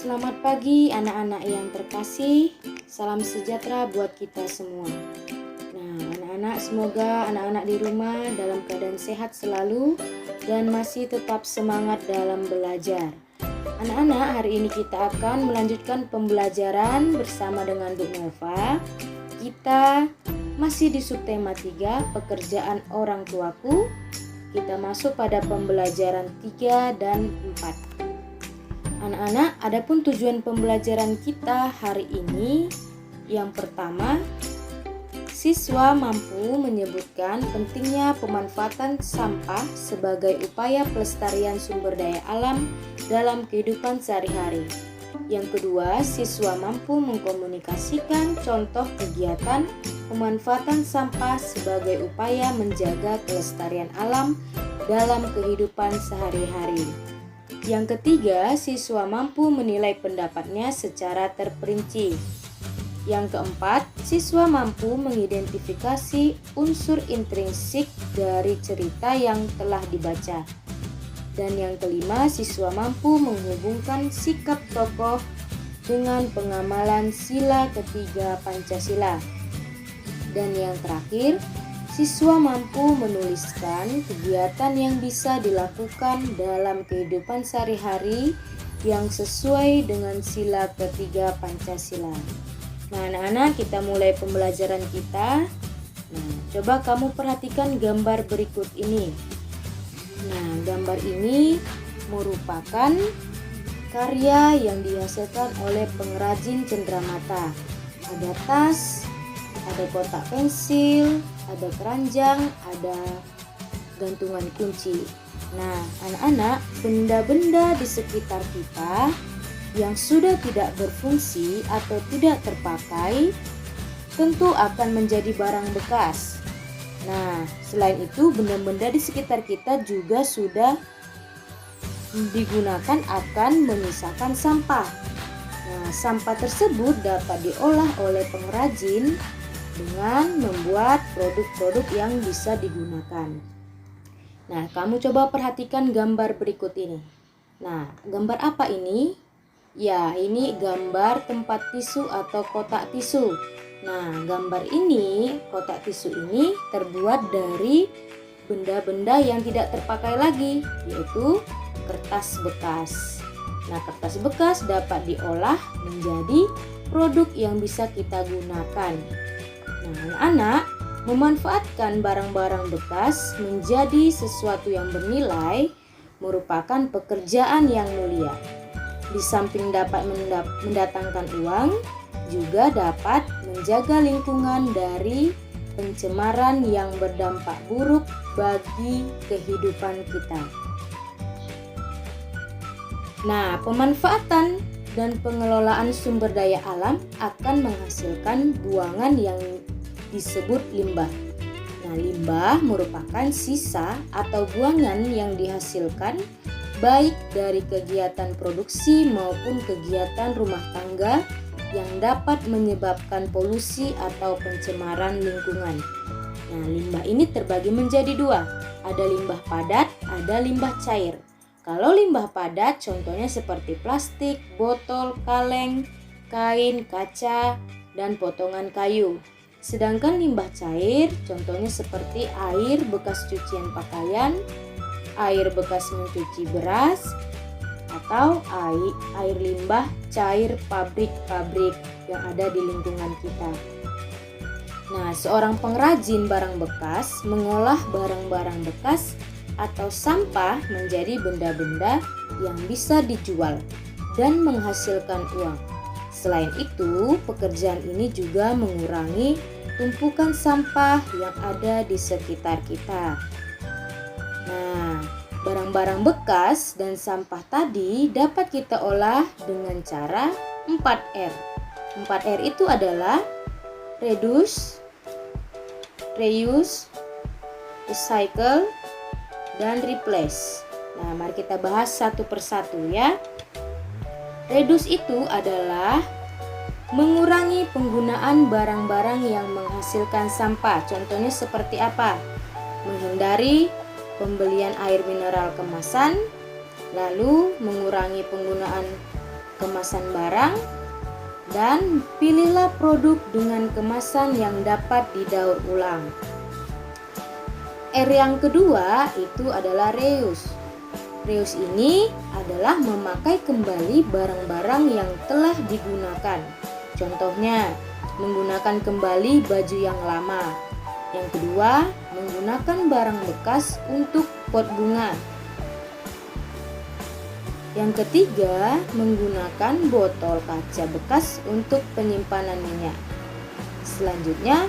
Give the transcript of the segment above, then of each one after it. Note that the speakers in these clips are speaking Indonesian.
Selamat pagi anak-anak yang terkasih. Salam sejahtera buat kita semua. Nah, anak-anak, semoga anak-anak di rumah dalam keadaan sehat selalu dan masih tetap semangat dalam belajar. Anak-anak, hari ini kita akan melanjutkan pembelajaran bersama dengan Bu Nova. Kita masih di subtema 3, pekerjaan orang tuaku. Kita masuk pada pembelajaran 3 dan 4. Anak-anak, adapun tujuan pembelajaran kita hari ini, yang pertama, siswa mampu menyebutkan pentingnya pemanfaatan sampah sebagai upaya pelestarian sumber daya alam dalam kehidupan sehari-hari. Yang kedua, siswa mampu mengkomunikasikan contoh kegiatan pemanfaatan sampah sebagai upaya menjaga kelestarian alam dalam kehidupan sehari-hari. Yang ketiga, siswa mampu menilai pendapatnya secara terperinci. Yang keempat, siswa mampu mengidentifikasi unsur intrinsik dari cerita yang telah dibaca. Dan yang kelima, siswa mampu menghubungkan sikap tokoh dengan pengamalan sila ketiga Pancasila. Dan yang terakhir, siswa mampu menuliskan kegiatan yang bisa dilakukan dalam kehidupan sehari-hari yang sesuai dengan sila ketiga Pancasila. Nah, anak-anak, kita mulai pembelajaran kita. Nah, coba kamu perhatikan gambar berikut ini. Nah, gambar ini merupakan karya yang dihasilkan oleh pengrajin cenderamata. Ada tas, ada kotak pensil, ada keranjang, ada gantungan kunci. Nah, anak-anak, benda-benda di sekitar kita yang sudah tidak berfungsi atau tidak terpakai tentu akan menjadi barang bekas. Nah, selain itu, benda-benda di sekitar kita juga sudah digunakan akan menyisakan sampah. Nah, sampah tersebut dapat diolah oleh pengrajin dengan membuat produk-produk yang bisa digunakan. Nah, kamu coba perhatikan gambar berikut ini. Nah, gambar apa ini? Ya, ini gambar tempat tisu atau kotak tisu. Nah, gambar ini, kotak tisu ini terbuat dari benda-benda yang tidak terpakai lagi, yaitu kertas bekas. Nah, kertas bekas dapat diolah menjadi produk yang bisa kita gunakan. Nah, anak-anak, memanfaatkan barang-barang bekas menjadi sesuatu yang bernilai merupakan pekerjaan yang mulia. Di samping dapat mendatangkan uang, juga dapat menjaga lingkungan dari pencemaran yang berdampak buruk bagi kehidupan kita. Nah, pemanfaatan dan pengelolaan sumber daya alam akan menghasilkan buangan yang disebut limbah. Nah, limbah merupakan sisa atau buangan yang dihasilkan baik dari kegiatan produksi maupun kegiatan rumah tangga yang dapat menyebabkan polusi atau pencemaran lingkungan. Nah, limbah ini terbagi menjadi dua. Ada limbah padat, ada limbah cair. Kalau limbah padat contohnya seperti plastik, botol, kaleng, kain, kaca, dan potongan kayu. Sedangkan limbah cair contohnya seperti air bekas cucian pakaian, air bekas mencuci beras, atau air limbah cair pabrik-pabrik yang ada di lingkungan kita. Nah, seorang pengrajin barang bekas mengolah barang-barang bekas atau sampah menjadi benda-benda yang bisa dijual dan menghasilkan uang. Selain itu, pekerjaan ini juga mengurangi tumpukan sampah yang ada di sekitar kita. Nah, barang-barang bekas dan sampah tadi dapat kita olah dengan cara 4R. 4R itu adalah reduce, reuse, recycle, dan replace. Nah, mari kita bahas satu persatu ya. Reduce itu adalah mengurangi penggunaan barang-barang yang menghasilkan sampah. Contohnya seperti apa? Menghindari pembelian air mineral kemasan, lalu mengurangi penggunaan kemasan barang, dan pilihlah produk dengan kemasan yang dapat didaur ulang. R yang kedua itu adalah reuse. Reuse ini adalah memakai kembali barang-barang yang telah digunakan. Contohnya, menggunakan kembali baju yang lama. Yang kedua, menggunakan barang bekas untuk pot bunga. Yang ketiga, menggunakan botol kaca bekas untuk penyimpanan minyak. Selanjutnya,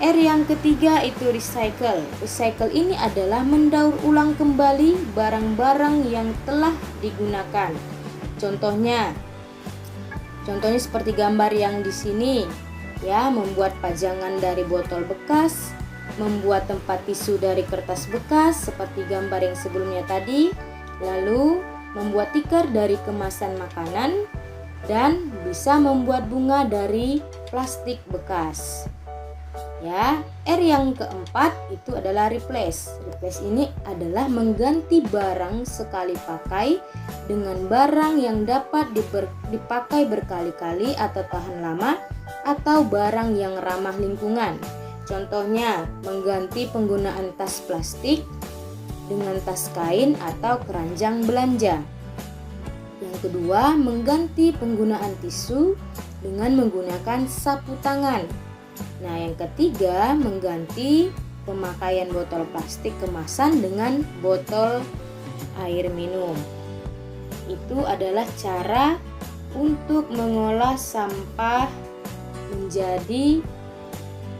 R yang ketiga itu recycle. Recycle ini adalah mendaur ulang kembali barang-barang yang telah digunakan. Contohnya seperti gambar yang di sini, ya, membuat pajangan dari botol bekas, membuat tempat tisu dari kertas bekas seperti gambar yang sebelumnya tadi, lalu membuat tikar dari kemasan makanan, dan bisa membuat bunga dari plastik bekas. Ya, R yang keempat itu adalah replace. Replace ini adalah mengganti barang sekali pakai dengan barang yang dapat dipakai berkali-kali atau tahan lama, atau barang yang ramah lingkungan. Contohnya, mengganti penggunaan tas plastik dengan tas kain atau keranjang belanja. Yang kedua, mengganti penggunaan tisu dengan menggunakan sapu tangan. Nah, yang ketiga, mengganti pemakaian botol plastik kemasan dengan botol air minum. Itu adalah cara untuk mengolah sampah menjadi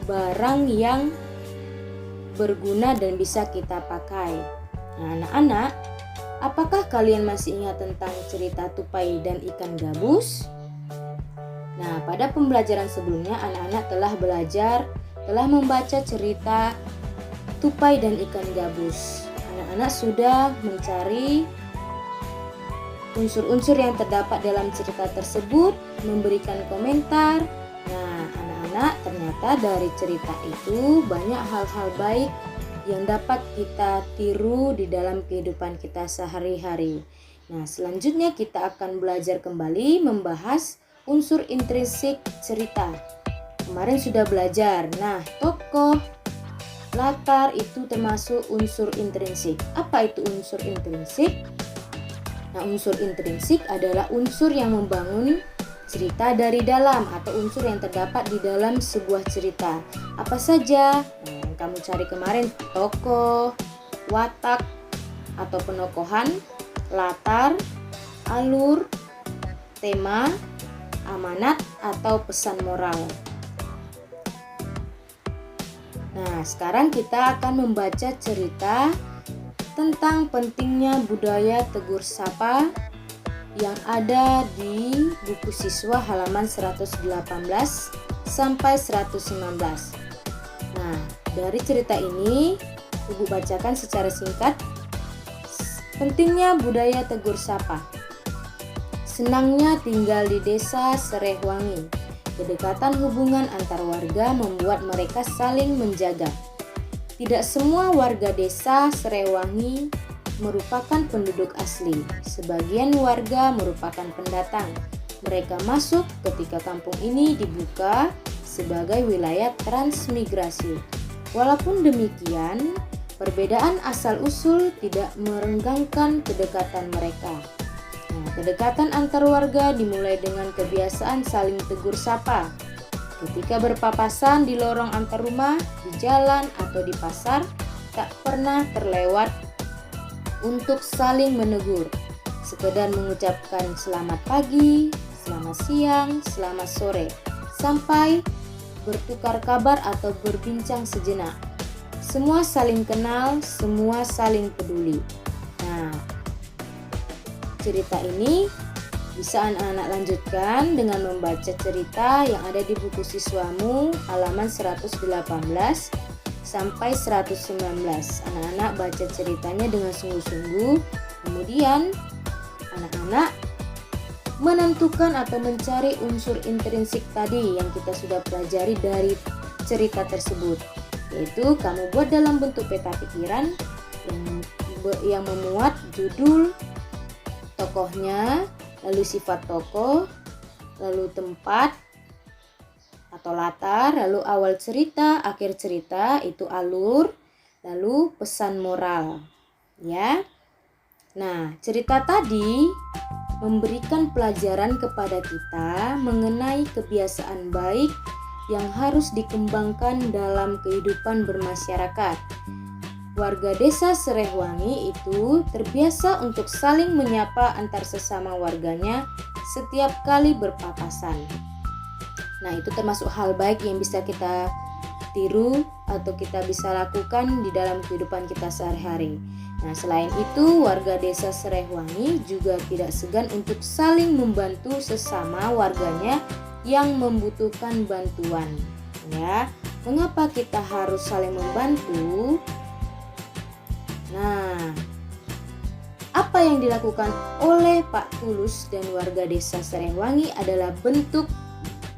barang yang berguna dan bisa kita pakai. Nah, anak-anak, apakah kalian masih ingat tentang cerita tupai dan ikan gabus? Nah, pada pembelajaran sebelumnya anak-anak telah membaca cerita tupai dan ikan gabus. Anak-anak sudah mencari unsur-unsur yang terdapat dalam cerita tersebut, memberikan komentar. Nah, anak-anak, ternyata dari cerita itu banyak hal-hal baik yang dapat kita tiru di dalam kehidupan kita sehari-hari. Nah, selanjutnya kita akan belajar kembali membahas unsur intrinsik cerita. Kemarin sudah belajar. Nah, tokoh, latar itu termasuk unsur intrinsik. Apa itu unsur intrinsik? Nah, unsur intrinsik adalah unsur yang membangun cerita dari dalam atau unsur yang terdapat di dalam sebuah cerita. Apa saja? Nah, yang kamu cari kemarin, tokoh, watak atau penokohan, latar, alur, tema, amanat atau pesan moral. Nah, sekarang kita akan membaca cerita tentang pentingnya budaya tegur sapa yang ada di buku siswa halaman 118 sampai 119. Nah, dari cerita ini Ibu bacakan secara singkat. Pentingnya budaya tegur sapa. Senangnya tinggal di desa Serehwangi. Kedekatan hubungan antar warga membuat mereka saling menjaga. Tidak semua warga desa Serehwangi merupakan penduduk asli. Sebagian warga merupakan pendatang. Mereka masuk ketika kampung ini dibuka sebagai wilayah transmigrasi. Walaupun demikian, perbedaan asal-usul tidak merenggangkan kedekatan mereka. Nah, kedekatan antar warga dimulai dengan kebiasaan saling tegur sapa. Ketika berpapasan di lorong antar rumah, di jalan atau di pasar, tak pernah terlewat untuk saling menegur. Sekedar mengucapkan selamat pagi, selamat siang, selamat sore, sampai bertukar kabar atau berbincang sejenak. Semua saling kenal, semua saling peduli. Nah, cerita ini bisa anak-anak lanjutkan dengan membaca cerita yang ada di buku siswamu halaman 118 sampai 119. Anak-anak baca ceritanya dengan sungguh-sungguh. Kemudian anak-anak menentukan atau mencari unsur intrinsik tadi yang kita sudah pelajari dari cerita tersebut. Yaitu kamu buat dalam bentuk peta pikiran yang memuat judul tokohnya, lalu sifat tokoh, lalu tempat atau latar, lalu awal cerita, akhir cerita itu alur, lalu pesan moral, ya. Nah, cerita tadi memberikan pelajaran kepada kita mengenai kebiasaan baik yang harus dikembangkan dalam kehidupan bermasyarakat. Warga desa Serehwangi itu terbiasa untuk saling menyapa antar sesama warganya setiap kali berpapasan. Nah, itu termasuk hal baik yang bisa kita tiru atau kita bisa lakukan di dalam kehidupan kita sehari-hari. Nah, selain itu, warga desa Serehwangi juga tidak segan untuk saling membantu sesama warganya yang membutuhkan bantuan. Ya, mengapa kita harus saling membantu? Nah, apa yang dilakukan oleh Pak Tulus dan warga desa Serehwangi adalah bentuk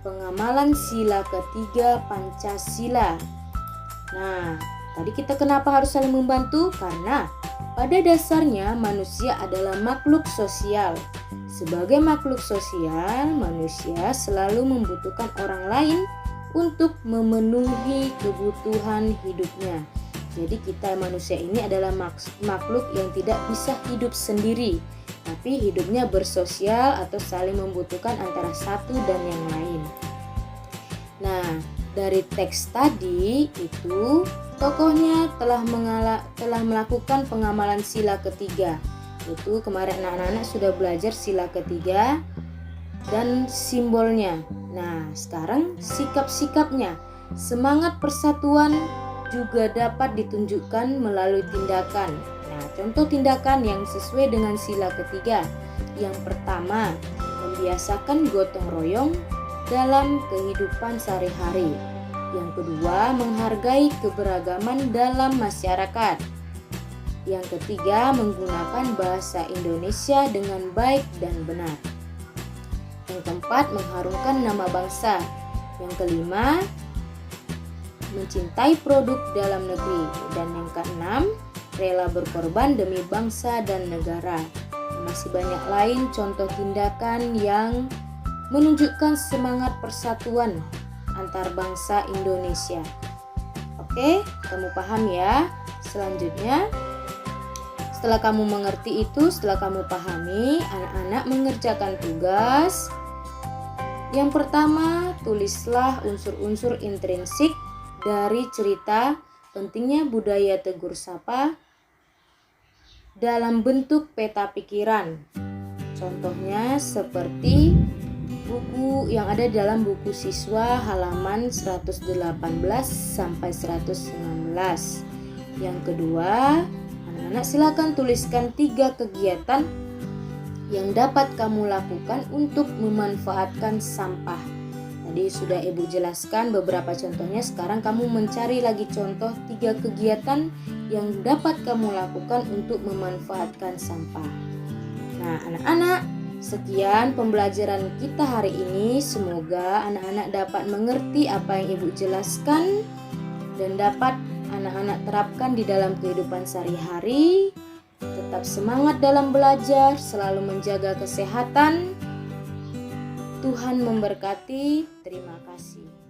pengamalan sila ketiga Pancasila. Nah, tadi kita kenapa harus saling membantu? Karena pada dasarnya manusia adalah makhluk sosial. Sebagai makhluk sosial, manusia selalu membutuhkan orang lain untuk memenuhi kebutuhan hidupnya. Jadi kita manusia ini adalah makhluk yang tidak bisa hidup sendiri, tapi hidupnya bersosial atau saling membutuhkan antara satu dan yang lain. Nah, dari teks tadi itu tokohnya telah melakukan pengamalan sila ketiga. Itu kemarin anak-anak sudah belajar sila ketiga dan simbolnya. Nah, sekarang sikap-sikapnya. Semangat persatuan juga dapat ditunjukkan melalui tindakan. Nah, contoh tindakan yang sesuai dengan sila ketiga. Yang pertama, membiasakan gotong royong dalam kehidupan sehari-hari. Yang kedua, menghargai keberagaman dalam masyarakat. Yang ketiga, menggunakan bahasa Indonesia dengan baik dan benar. Yang keempat, mengharumkan nama bangsa. Yang kelima, mencintai produk dalam negeri. Dan yang keenam, rela berkorban demi bangsa dan negara. Masih banyak lain contoh tindakan yang menunjukkan semangat persatuan antar bangsa Indonesia. Oke, kamu paham ya? Selanjutnya, setelah kamu mengerti itu, setelah kamu pahami, anak-anak mengerjakan tugas. Yang pertama, tulislah unsur-unsur intrinsik dari cerita pentingnya budaya tegur sapa dalam bentuk peta pikiran. Contohnya seperti buku yang ada dalam buku siswa halaman 118 sampai 119. Yang kedua, anak-anak silakan tuliskan 3 kegiatan yang dapat kamu lakukan untuk memanfaatkan sampah. Tadi sudah Ibu jelaskan beberapa contohnya, sekarang kamu mencari lagi contoh 3 kegiatan yang dapat kamu lakukan untuk memanfaatkan sampah. Nah, anak-anak, sekian pembelajaran kita hari ini. Semoga anak-anak dapat mengerti apa yang Ibu jelaskan dan dapat anak-anak terapkan di dalam kehidupan sehari-hari. Tetap semangat dalam belajar, selalu menjaga kesehatan. Tuhan memberkati. Terima kasih.